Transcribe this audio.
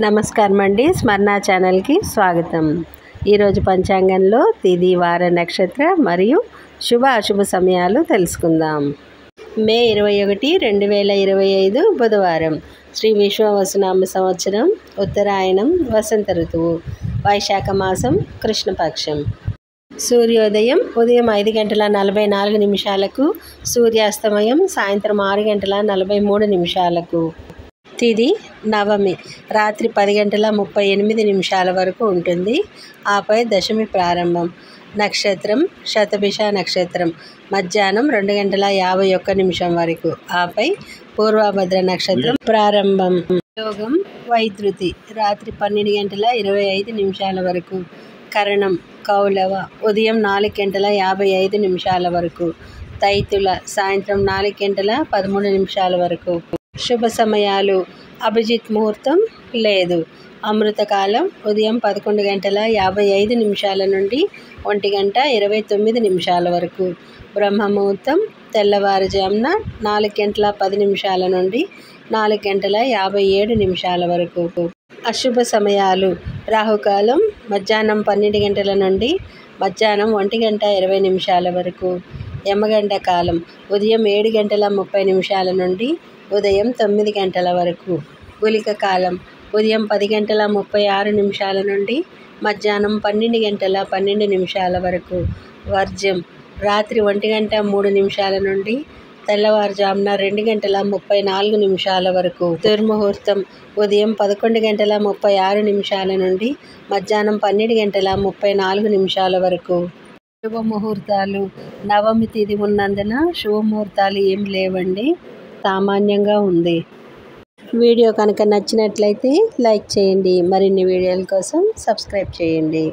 నమస్కారం అండి. స్మరణ ఛానల్కి స్వాగతం. ఈరోజు పంచాంగంలో తిథి, వార, నక్షత్ర మరియు శుభ అశుభ సమయాలు తెలుసుకుందాం. మే 21, 2025 బుధవారం. శ్రీ విశ్వవసునామ సంవత్సరం, ఉత్తరాయణం, వసంత ఋతువు, వైశాఖ మాసం, కృష్ణపక్షం. సూర్యోదయం ఉదయం 5:44 సూర్యాస్తమయం సాయంత్రం 6:43. తిథి నవమి రాత్రి 10:38 వరకు ఉంటుంది. ఆపై దశమి ప్రారంభం. నక్షత్రం శతభిష నక్షత్రం మధ్యాహ్నం 2:51 వరకు. ఆపై పూర్వభద్ర నక్షత్రం ప్రారంభం. యోగం వైద్యుతి రాత్రి 12:25 వరకు. కరణం కౌలవ ఉదయం 4:55 వరకు. తైతుల సాయంత్రం 4:13 వరకు. శుభ సమయాలు అభిజిత్ ముహూర్తం లేదు. అమృతకాలం ఉదయం 11:55 నుండి 1:29 వరకు. బ్రహ్మ ముహూర్తం తెల్లవారుజామున 4:10 నుండి 4:57 వరకు. అశుభ సమయాలు రాహుకాలం మధ్యాహ్నం 12 నుండి మధ్యాహ్నం 1:20 వరకు. యమగండ కాలం ఉదయం 7:30 నుండి ఉదయం 9 వరకు. గుళిక కాలం ఉదయం 10:36 నుండి మధ్యాహ్నం 12:12 వరకు. వర్జ్యం రాత్రి 1:03 నుండి తెల్లవారుజామున 2:34 వరకు. దుర్ముహూర్తం ఉదయం 11:36 నుండి మధ్యాహ్నం 12:34 వరకు. శుభముహూర్తాలు నవమి తిథి ఉన్నందున శుభముహూర్తాలు ఏం లేవండి, సామాన్యంగా ఉంది. వీడియో కనుక నచ్చినట్లయితే లైక్ చేయండి. మరిన్ని వీడియోల కోసం సబ్స్క్రైబ్ చేయండి.